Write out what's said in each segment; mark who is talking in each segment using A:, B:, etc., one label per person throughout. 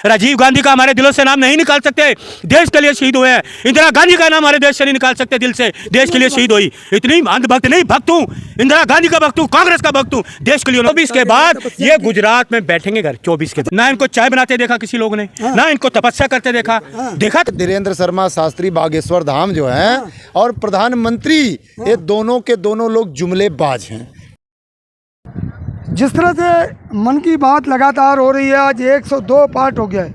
A: राजीव गांधी का हमारे दिलों से नाम नहीं निकाल सकते, देश के लिए शहीद हुए हैं। इंदिरा गांधी का नाम हमारे देश से नहीं निकाल सकते दिल से, देश के लिए शहीद हुई। इतनी अंधभक्त नहीं, भक्त हूँ, इंदिरा गांधी का भक्त हूँ, कांग्रेस का भक्त हूँ, देश के लिए। 24 के बाद ये गुजरात में बैठेंगे घर, 24 के बाद। ना इनको चाय बनाते देखा किसी लोग ने, ना इनको तपस्या करते देखा।
B: धीरेन्द्र शर्मा शास्त्री बागेश्वर धाम जो है और प्रधानमंत्री, ये दोनों के दोनों लोग जुमलेबाज हैं।
C: जिस तरह से मन की बात लगातार हो रही है, आज 102 पार्ट हो गया है,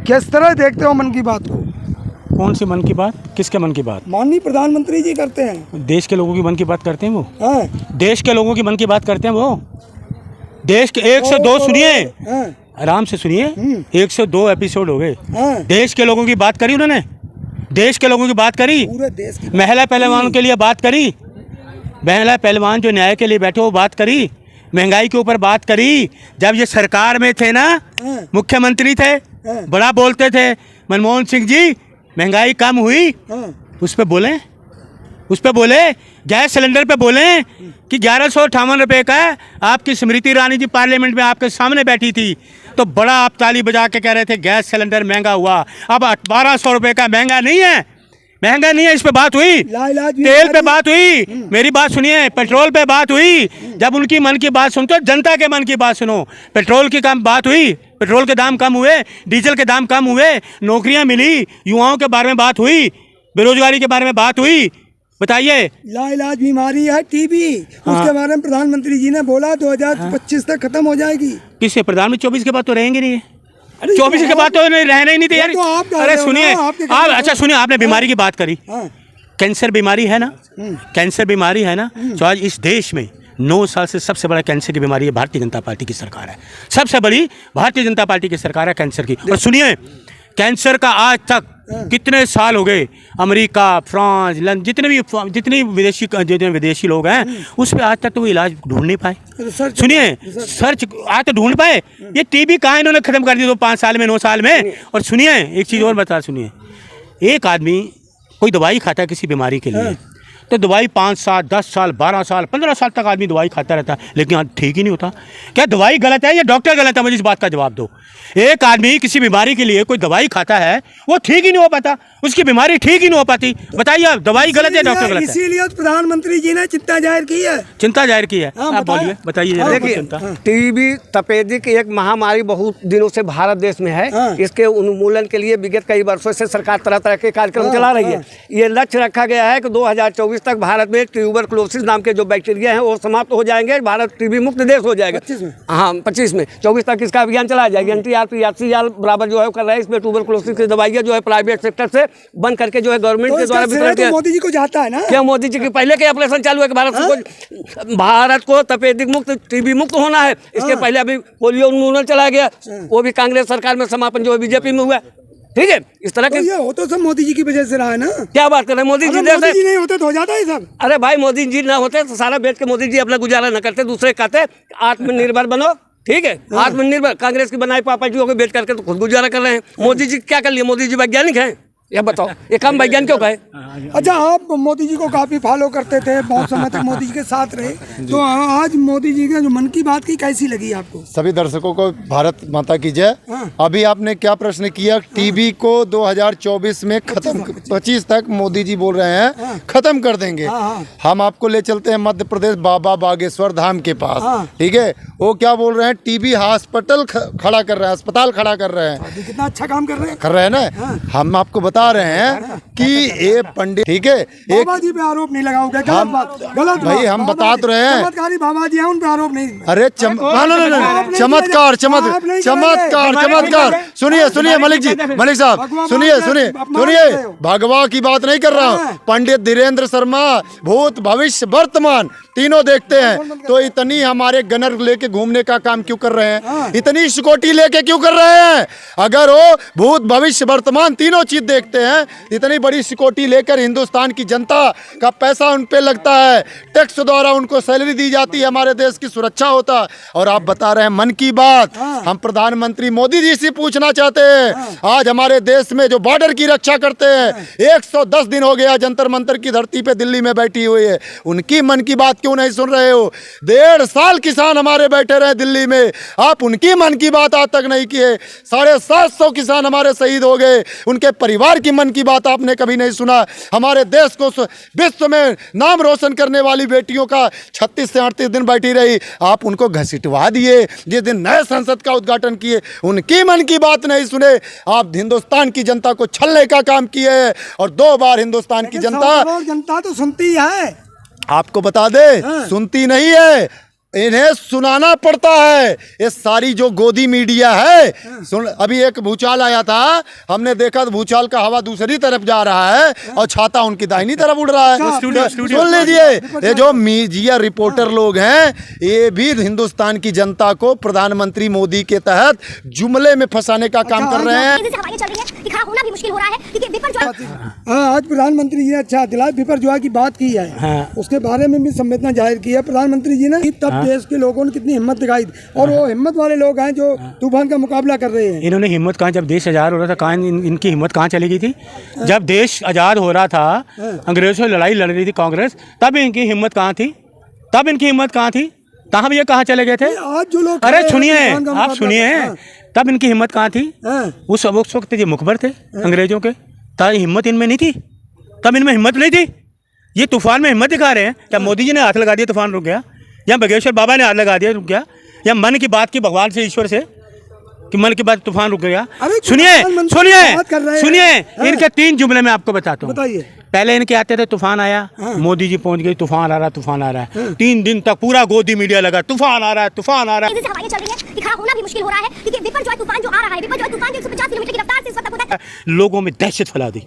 C: किस तरह देखते हो मन की बात को?
A: कौन सी मन की बात? किसके मन की बात?
C: माननीय प्रधानमंत्री जी करते हैं,
A: देश के लोगों की मन की बात करते हैं वो।
C: हाँ।
A: देश के लोगों की मन की बात करते हैं वो। देश के 102 सुनिए,
C: हाँ।
A: आराम से सुनिए, 102 एपिसोड हो गए।
C: हाँ।
A: देश के लोगों की बात करी उन्होंने, देश के लोगों की बात करी,
C: पूरे देश की
A: महिला पहलवानों के लिए बात करी, महिला पहलवान जो न्याय के लिए बैठे वो बात करी, महंगाई के ऊपर बात करी। जब ये सरकार में थे ना, मुख्यमंत्री थे, बड़ा बोलते थे, मनमोहन सिंह जी महंगाई कम हुई, उस पर बोले, उस पर बोले, गैस सिलेंडर पे बोले कि 1158 रुपये का है। आपकी स्मृति ईरानी जी पार्लियामेंट में आपके सामने बैठी थी तो बड़ा आप ताली बजा के कह रहे थे गैस सिलेंडर महंगा हुआ। अब 1200 रुपये का महंगा नहीं है, महंगा नहीं है। इस पे बात हुई, तेल पे बात हुई, मेरी बात सुनिए, पेट्रोल पे बात हुई। जब उनकी मन की बात सुनते हो, जनता के मन की बात सुनो। पेट्रोल की कम बात हुई, पेट्रोल के दाम कम हुए, डीजल के दाम कम हुए, नौकरियां मिली, युवाओं के बारे में बात हुई, बेरोजगारी के बारे में बात हुई। बताइए,
C: लाइलाज बीमारी है टीबी, उसके बारे में प्रधानमंत्री जी ने बोला 2025 तक खत्म हो जाएगी।
A: किससे? प्रधानमंत्री 24 के बाद तो रहेंगे नहीं, 24 के बाद तो रहना ही नहीं थे यार। अरे सुनिए आप, अच्छा सुनिए, आपने बीमारी की बात करी, कैंसर बीमारी है ना, कैंसर बीमारी है ना, तो आज इस देश में 9 साल से सबसे बड़ा कैंसर की बीमारी है भारतीय जनता पार्टी की सरकार है। सबसे बड़ी भारतीय जनता पार्टी की सरकार है कैंसर की। और सुनिए, कैंसर का आज तक कितने साल हो गए, अमेरिका, फ्रांस, लंदन, जितने विदेशी लोग हैं, उस पर आज तक तो वो इलाज ढूंढ नहीं पाए। सुनिए, सर्च आज तो ढूंढ पाए। ये टीबी कहाँ इन्होंने खत्म कर दी तो 5 साल में, 9 साल में। और सुनिए एक चीज़ और बता, सुनिए, एक आदमी कोई दवाई खाता है किसी बीमारी के लिए, तो दवाई 5 साल, 10 साल, 12 साल, 15 साल तक आदमी दवाई खाता रहता है, लेकिन आज ठीक ही नहीं होता। क्या दवाई गलत है या डॉक्टर गलत है? मुझे इस बात का जवाब दो। एक आदमी किसी बीमारी के लिए कोई दवाई खाता है, वो ठीक ही नहीं हो पाता, उसकी बीमारी ठीक ही नहीं हो पाती। बताइए आप, दवाई गलत है, डॉक्टर गलत है?
C: इसीलिए प्रधानमंत्री जी ने चिंता जाहिर की है।
A: चिंता जाहिर की है, आप बोलिए, बताइए।
D: देखिए, टीबी तपेदिक एक महामारी बहुत दिनों से भारत देश में है। इसके उन्मूलन के लिए विगत कई वर्षों से सरकार तरह तरह के कार्यक्रम चला रही है। ये लक्ष्य रखा गया है कि 2024 तक भारत में ट्यूबरकुलोसिस नाम के जो बैक्टीरिया हैं वो समाप्त हो जाएंगे, भारत टीबी मुक्त देश हो जाएगा। 25 में 24 तक इसका अभियान चलाया जाएगा। NTR PRCR बराबर जो है कर रहा है। इसमें ट्यूबरकुलोसिस की दवाइयाँ जो है प्राइवेट सेक्टर से बंद करके जो है गवर्नमेंट के द्वारा वितरण किया।
C: मोदी जी को जाता है ना,
D: क्या मोदी जी की पहले के ऑपरेशन चालू है कि भारत को तपेदिक मुक्त, टीबी मुक्त होना है। इसके पहले अभी पोलियो उन्मूलन चलाया गया, वो भी कांग्रेस सरकार में समापन जो है बीजेपी में हुआ। ठीक है, इस तरह के
C: ये हो तो सब मोदी जी की वजह से रहा है ना।
D: क्या बात कर रहे हैं? मोदी जी
C: नहीं होते तो हो जाता है सब।
D: अरे भाई, मोदी जी ना होते तो सारा बेच के मोदी जी अपना गुजारा न करते, दूसरे कहते आत्मनिर्भर बनो। ठीक है, आत्मनिर्भर कांग्रेस की बनाई प्रॉपर्टियों को बेच करके तो खुद गुजारा कर रहे हैं। मोदी जी क्या कर लिए? मोदी जी वैज्ञानिक हैं? ये बताओ, ये काम वैज्ञानिक क्यों कहे?
C: अच्छा, आप मोदी जी को काफी फॉलो करते थे, बहुत समय तक मोदी जी के साथ रहे, तो आज मोदी जी ने जो मन की बात की कैसी लगी आपको?
B: सभी दर्शकों को भारत माता की जय। अभी आपने क्या प्रश्न किया? टीबी को 2024 में खत्म, 25 तक मोदी जी बोल रहे हैं खत्म कर देंगे। हम आपको ले चलते हैं मध्य प्रदेश बाबा बागेश्वर धाम के पास। ठीक है, वो क्या बोल रहे हैं? टीबी हॉस्पिटल खड़ा कर रहे हैं, अस्पताल खड़ा कर रहे हैं।
C: कितना अच्छा काम कर रहे हैं
B: ना। हम आपको बता रहे हैं कि ये पंडित, ठीक है, एक
C: बाबा जी पे आरोप नहीं लगाओगे, गलत बात, गलत
B: भाई, हम बता तो रहे हैं
C: चमत्कारी बाबा जी हैं, उन पे आरोप नहीं।
B: अरे चमत्कार, चमत्कार। सुनिए मलिक जी, मलिक साहब, सुनिए, भगवा की बात नहीं कर रहा हूँ। पंडित धीरेन्द्र शर्मा भूत भविष्य वर्तमान तीनों देखते हैं, तो इतनी हमारे गनर लेके घूमने का काम क्यों कर रहे हैं? इतनी सिक्योरिटी लेके क्यों कर रहे हैं? अगर वो भूत भविष्य वर्तमान तीनों चीज देखते हैं, इतनी बड़ी सिक्योरिटी लेकर हिंदुस्तान की जनता का पैसा उन पे लगता है, टैक्स द्वारा उनको सैलरी दी जाती है, हमारे देश की सुरक्षा होता है। और आप बता रहे हैं मन की बात। हम प्रधानमंत्री मोदी जी से पूछना चाहते हैं, आज हमारे देश में जो बॉर्डर की रक्षा करते हैं, 110 दिन हो गया जंतर मंतर की धरती पे दिल्ली में बैठी हुई है, उनकी मन की बात क्यों नहीं सुन रहे हो? 1.5 साल किसान हमारे बैठे रहे दिल्ली में, आप उनकी मन की बात आज तक नहीं किए। 750 किसान हमारे शहीद हो गए, उनके परिवार की मन की बात आपने कभी नहीं सुना। हमारे देश को विश्व में नाम रोशन करने वाली बेटियों का 36 से 38 दिन बैठी रही, आप उनको घसीटवा दिए। जिस दिन नए संसद का उद्घाटन किए, उनकी मन की बात नहीं सुने। आप हिंदुस्तान की जनता को छलने का काम किए हैं, और 2 बार हिंदुस्तान की
C: जनता तो सुनती है।
B: आपको बता दे, सुनती नहीं है, इन्हें सुनाना पड़ता है। ये सारी जो गोदी मीडिया है, सुन, अभी एक भूचाल आया था, हमने देखा तो भूचाल का हवा दूसरी तरफ जा रहा है और छाता उनकी दाहिनी तरफ उड़ रहा है। सुन लीजिए, ये जो मीडिया रिपोर्टर लोग हैं, ये भी हिंदुस्तान की जनता को प्रधानमंत्री मोदी के तहत जुमले में फंसाने का काम कर रहे हैं।
E: होना भी मुश्किल हो रहा है क्योंकि विपरजॉय
C: आज प्रधानमंत्री जी ने अच्छा दिलाया, विपरजॉय की बात की है, उसके बारे में भी संवेदना जाहिर की है प्रधानमंत्री जी ने। तब देश के लोगों ने कितनी हिम्मत दिखाई, और वो हिम्मत वाले लोग हैं जो तूफान का मुकाबला कर रहे हैं।
A: इन्होंने हिम्मत कहाँ, जब देश आज़ाद हो रहा था कहाँ इनकी हिम्मत कहाँ चली गई थी? जब देश आज़ाद हो रहा था, अंग्रेजों से लड़ाई लड़ रही थी कांग्रेस, तब इनकी हिम्मत कहाँ थी? तब इनकी हिम्मत कहाँ थी? कहाँ भी ये कहाँ चले गए थे?
C: आज जो लोग,
A: अरे सुनिए, आप सुनिए, तब इनकी हिम्मत कहाँ थी? उस वक्त ये मुखबर थे अंग्रेजों के, तब हिम्मत इनमें नहीं थी, तब इनमें हिम्मत नहीं थी। ये तूफान में हिम्मत दिखा रहे हैं। क्या मोदी जी ने हाथ लगा दिया तूफान रुक गया, या बागेश्वर बाबा ने हाथ लगा दिया रुक गया, या मन की बात की भगवान से, ईश्वर से कि मन की बात तूफान रुक गया? सुनिए सुनिए सुनिए, इनके 3 जुमले में आपको बताता हूँ। पहले इनके आते थे तूफान आया, मोदी जी पहुंच गए, तूफान आ रहा, तूफान आ रहा है। 3 दिन तक पूरा गोदी मीडिया लगा, तूफान आ रहा है, तूफान आ रहा है।
E: हवाएं चल रही हैं, खड़ा होना भी मुश्किल हो रहा है क्योंकि विपरजॉय तूफान जो आ रहा है, विपरजॉय तूफान 150 किलोमीटर की रफ्तार से इस वक्त तक होता है।
A: लोगों में दहशत फैला दी,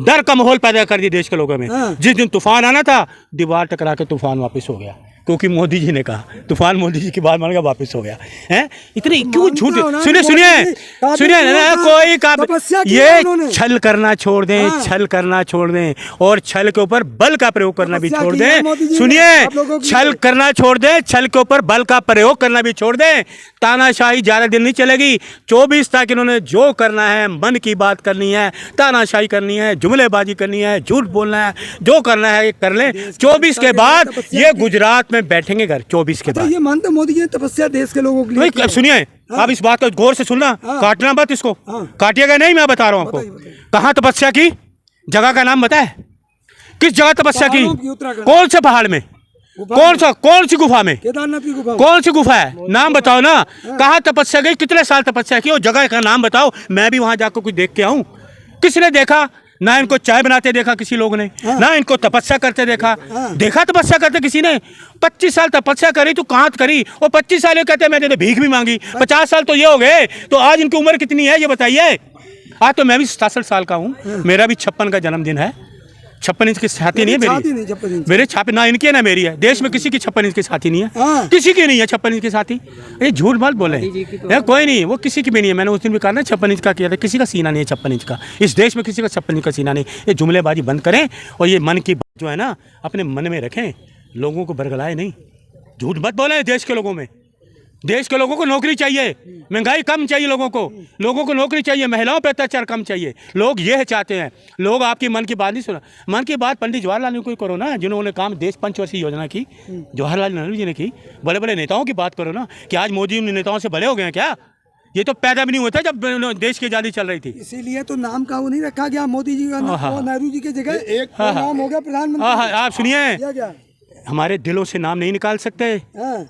A: डर का माहौल पैदा कर दिया देश के लोगों में। जिस दिन तूफान आना था, दीवार टकरा के तूफान वापस हो गया, क्योंकि मोदी जी ने कहा तूफान, मोदी जी की बात मान के वापस हो गया है। इतने क्यों झूठ? सुनिए सुनिए सुनिए, कोई काम, ये छल करना छोड़ दें, छल करना छोड़ दें, और छल के ऊपर बल का प्रयोग करना भी छोड़ दें। सुनिए, छल करना छोड़ दें, छल के ऊपर बल का प्रयोग करना भी छोड़ दें। तानाशाही ज़्यादा दिन नहीं चलेगी। 24 तक इन्होंने जो करना है, मन की बात करनी है, तानाशाही करनी है, जुमलेबाजी करनी है, झूठ बोलना है, जो करना है कर लें। 24 के बाद ये गुजरात में बैठेंगे घर, 24 के बाद।
C: ये मानते मोदी जी ने तपस्या देश के लोगों के लिए।
A: सुनिए, आप इस बात को गौर से सुनना, काटना मत इसको, काटिएगा नहीं, मैं बता रहा हूँ आपको। कहाँ तपस्या की? जगह का नाम बताए, किस जगह तपस्या की? कौन से पहाड़ में? कौन सी गुफा में?
C: केदारनाथ की गुफा।
A: कौन सी गुफा है? नाम बताओ ना। कहाँ तपस्या की? कितने साल तपस्या की? और जगह का नाम बताओ, मैं भी वहां जाकर कुछ देख के आऊं। किसने देखा? ना इनको चाय बनाते देखा किसी लोग ने, ना इनको तपस्या करते देखा। देखा तपस्या करते किसी ने? 25 साल तपस्या करी तो कहाँ करी? और 25 साल ये कहते हैं मैंने तो भीख भी मांगी। 50 साल तो ये हो गए, तो आज इनकी उम्र कितनी है ये बताइए? आज तो मैं भी 67 साल का हूँ, मेरा भी 56 का जन्मदिन है। 56 इंच की छाती नहीं है मेरी, मेरे छाती ना इनकी है ना मेरी है। देश में किसी की 56 इंच की छाती नहीं है, किसी की नहीं है 56 इंच की छाती। ये झूठ मत बोले, कोई नहीं, वो किसी की भी नहीं है। मैंने उस दिन भी कहा ना 56 इंच का किया था, किसी का सीना नहीं है 56 इंच का। इस देश में किसी का 56 इंच का सीना नहीं। ये जुमलेबाजी बंद करें और ये मन की बात जो है ना अपने मन में रखें, लोगों को बरगलाए नहीं। झूठ मत बोले देश के लोगों में। देश के लोगों को नौकरी चाहिए, महंगाई कम चाहिए, लोगों को नौकरी चाहिए, महिलाओं पर अत्याचार कम चाहिए। लोग ये चाहते हैं। लोग आपकी मन की बात नहीं सुना। मन की बात पंडित जवाहरलाल नेहरू को करो ना, जिन्होंने काम देश पंचवर्षीय योजना की, जवाहरलाल नेहरू जी ने की। बड़े बड़े नेताओं की बात करो ना, कि आज मोदी उन नेताओं से बड़े हो गए हैं क्या? ये तो पैदा भी नहीं हुआ था जब देश की आज़ादी चल रही थी।
C: इसीलिए तो नाम का वो नहीं रखा गया मोदी जी का, नेहरू जी की जगह एक नाम हो गया प्रधानमंत्री।
A: आप सुनिए, हमारे दिलों से नाम नहीं निकाल सकते,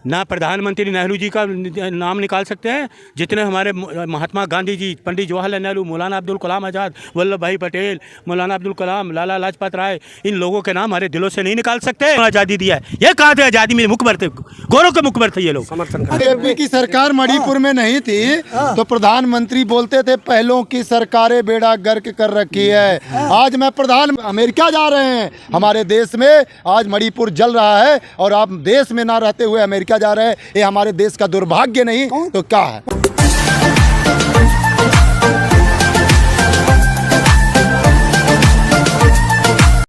A: ना प्रधानमंत्री नेहरू जी का नाम निकाल सकते हैं, जितने हमारे महात्मा गांधी जी, पंडित जवाहरलाल नेहरू, मौलाना अब्दुल कलाम आज़ाद, वल्लभ भाई पटेल, मौलाना अब्दुल कलाम, लाला लाजपत राय, इन लोगों के नाम हमारे दिलों से नहीं निकाल सकते। आज़ादी दिया है, ये कहाँ थे आज़ादी में? मुखबर थे, गौरव के मुखबर थे ये लोग।
B: बीजेपी की सरकार मणिपुर में नहीं थी तो प्रधानमंत्री बोलते थे पहलों की सरकारें बेड़ा गर्क कर रखी है। आज मैं प्रधान अमेरिका जा रहे हैं, हमारे देश में आज मणिपुर जल रहा है और आप देश में ना रहते हुए अमेरिका जा रहे हैं। ये हमारे देश का दुर्भाग्य नहीं तो क्या है?